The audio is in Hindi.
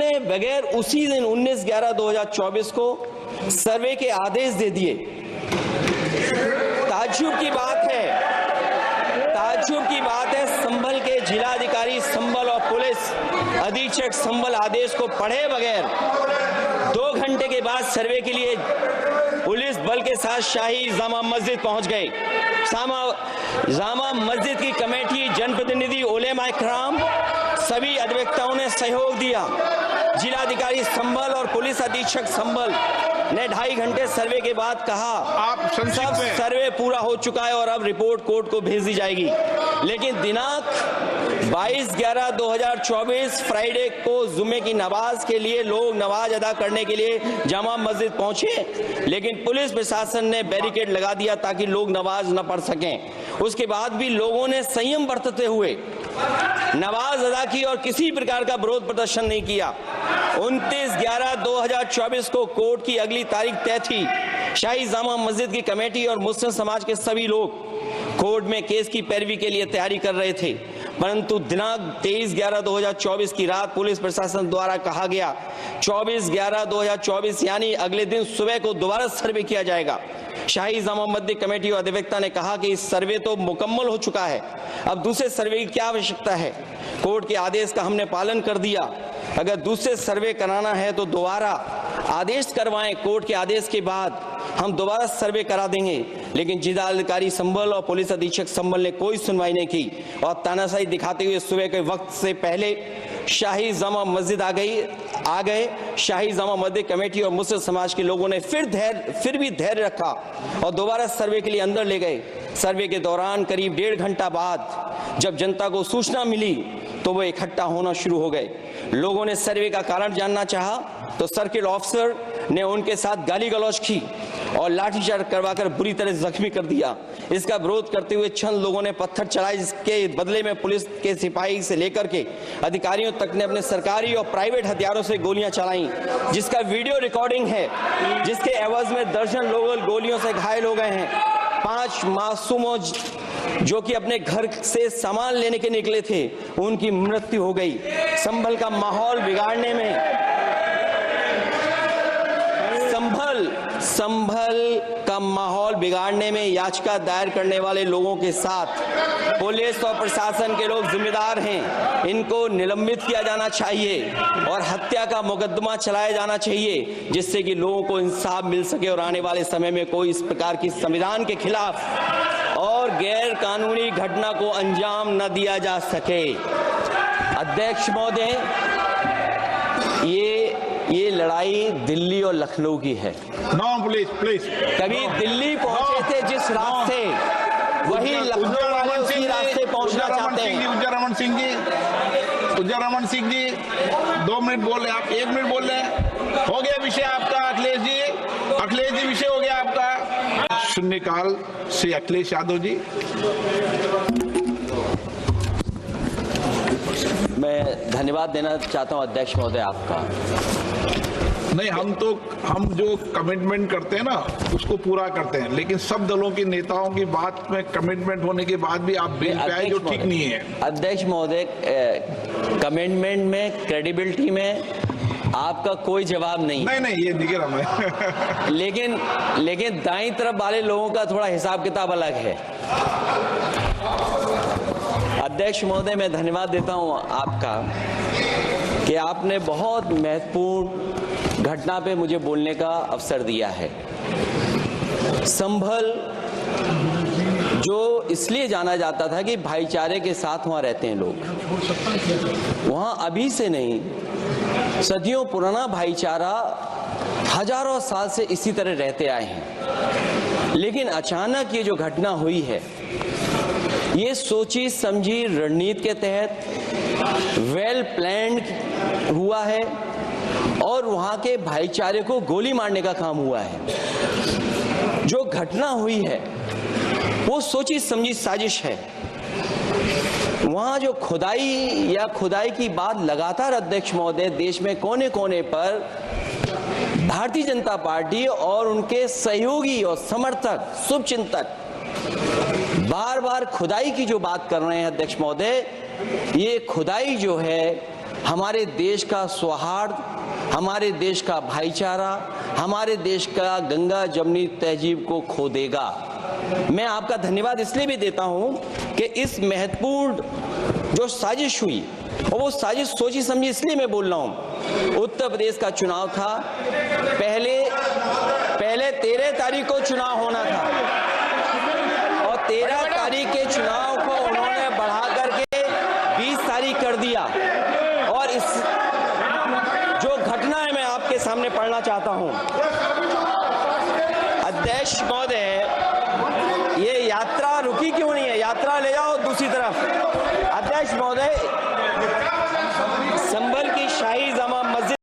उन्होंने बगैर उसी दिन 19/11/2024 को सर्वे के आदेश दे दिए। ताज्जुब की बात है संभल के जिलाधिकारी संभल और पुलिस अधीक्षक संभल आदेश को पढ़े बगैर 2 घंटे के बाद सर्वे के लिए पुलिस बल के साथ शाही जामा मस्जिद पहुंच गए। जामा मस्जिद की कमेटी, जनप्रतिनिधि, उलेमा इकराम, सभी अधिवक्ताओं ने सहयोग दिया। जिलाधिकारी संभल और पुलिस अधीक्षक संभल ने 2.5 घंटे सर्वे के बाद कहा सब सर्वे पूरा हो चुका है और अब रिपोर्ट कोर्ट को भेज दी जाएगी। लेकिन दिनांक 22/11/2024 फ्राइडे को जुमे की नमाज के लिए लोग नमाज अदा करने के लिए जामा मस्जिद पहुंचे, लेकिन पुलिस प्रशासन ने बैरिकेड लगा दिया ताकि लोग नमाज न पढ़ सकें। उसके बाद भी लोगों ने संयम बरतते हुए नमाज अदा की और किसी प्रकार का विरोध प्रदर्शन नहीं किया। 29/11/2024 को कोर्ट की अगली तारीख तय थी। शाही जामा मस्जिद की कमेटी और मुस्लिम समाज के सभी लोग कोर्ट में केस की पैरवी के लिए तैयारी कर रहे थे, परंतु दिनांक 23/11/2024 की रात पुलिस प्रशासन द्वारा कहा गया 24/11/2024 यानी अगले दिन सुबह को दोबारा सर्वे किया जाएगा। शाही जामा मस्जिद कमेटी और अधिवक्ता ने कहा कि इस सर्वे तो मुकम्मल हो चुका है, अब दूसरे सर्वे की क्या आवश्यकता है। कोर्ट के आदेश का हमने पालन कर दिया, अगर दूसरे सर्वे कराना है तो दोबारा आदेश करवाएं, कोर्ट के आदेश के बाद हम दोबारा सर्वे करा देंगे। लेकिन जिलाधिकारी संभल और पुलिस अधीक्षक संभल ने कोई सुनवाई नहीं की और तानाशाही दिखाते हुए सुबह के वक्त से पहले शाही जामा मस्जिद आ गए। शाही जामा मस्जिद कमेटी और मुस्लिम समाज के लोगों ने फिर भी धैर्य रखा और दोबारा सर्वे के लिए अंदर ले गए। सर्वे के दौरान करीब 1.5 घंटा बाद जब जनता को सूचना मिली तो वो इकट्ठा होना शुरू हो गए। लोगों ने सर्वे का कारण जानना चाहा तो सर्किल ऑफिसर ने उनके साथ गाली गलौज की और लाठीचार्ज करवाकर बुरी तरह जख्मी कर दिया। इसका विरोध करते हुए चंद लोगों ने पत्थर चलाए, जिसके बदले में पुलिस के सिपाही से लेकर के अधिकारियों तक ने अपने सरकारी और प्राइवेट हथियारों से गोलियां चलाई, जिसका वीडियो रिकॉर्डिंग है, जिसके एवज में दर्जन लोग गोलियों से घायल हो गए हैं। 5 मासूमों जो कि अपने घर से सामान लेने के निकले थे, उनकी मृत्यु हो गई। संभल का माहौल बिगाड़ने में संभल का माहौल बिगाड़ने में याचिका दायर करने वाले लोगों के साथ पुलिस और प्रशासन के लोग जिम्मेदार हैं। इनको निलंबित किया जाना चाहिए और हत्या का मुकदमा चलाया जाना चाहिए, जिससे कि लोगों को इंसाफ मिल सके और आने वाले समय में कोई इस प्रकार की संविधान के खिलाफ और गैर कानूनी घटना को अंजाम न दिया जा सके। अध्यक्ष महोदय, ये लड़ाई दिल्ली और लखनऊ की है। प्लीज कभी दिल्ली पहुंचे थे जिस रास्ते, वही लखनऊ वाले उसी रास्ते पहुंचना चाहते हैं। उज्जर रमन सिंह जी 2 मिनट बोल रहे, आप 1 मिनट बोल रहे हैं। हो गया विषय आपका अखिलेश जी विषय हो गया आपका। शून्यकाल से अखिलेश यादव जी। मैं धन्यवाद देना चाहता हूं अध्यक्ष महोदय आपका। नहीं, हम जो कमिटमेंट करते हैं ना उसको पूरा करते हैं, लेकिन सब दलों के नेताओं की बात में कमिटमेंट होने के बाद भी आप बेल पे आए जो ठीक नहीं है। अध्यक्ष महोदय, कमिटमेंट में, क्रेडिबिलिटी में आपका कोई जवाब नहीं। नहीं, ये दिख रहा मैं। लेकिन दाईं तरफ वाले लोगों का थोड़ा हिसाब किताब अलग है। अध्यक्ष महोदय, मैं धन्यवाद देता हूं आपका कि आपने बहुत महत्वपूर्ण घटना पे मुझे बोलने का अवसर दिया है। संभल जो इसलिए जाना जाता था कि भाईचारे के साथ वहां रहते हैं लोग, वहां अभी से नहीं, सदियों पुराना भाईचारा हजारों साल से इसी तरह रहते आए हैं। लेकिन अचानक ये जो घटना हुई है, ये सोची समझी रणनीति के तहत वेल प्लान्ड हुआ है और वहां के भाईचारे को गोली मारने का काम हुआ है। जो घटना हुई है वो सोची समझी साजिश है। वहां जो खुदाई की बात लगातार अध्यक्ष महोदय देश में कोने कोने पर भारतीय जनता पार्टी और उनके सहयोगी और समर्थक, शुभचिंतक बार बार खुदाई की जो बात कर रहे हैं अध्यक्ष महोदय, ये खुदाई जो है हमारे देश का सौहार्द, हमारे देश का भाईचारा, हमारे देश का गंगा जमुनी तहजीब को खो देगा। मैं आपका धन्यवाद इसलिए भी देता हूं कि इस महत्वपूर्ण जो साजिश हुई, और वो साजिश सोची समझी इसलिए मैं बोल रहा हूं। उत्तर प्रदेश का चुनाव था, पहले 13 तारीख को चुनाव होना था और 13 तारीख के चुनाव को उन्होंने बढ़ा करके 20 तारीख कर दिया। और इस जो घटना है मैं आपके सामने पढ़ना चाहता हूं। अध्यक्ष महोदय,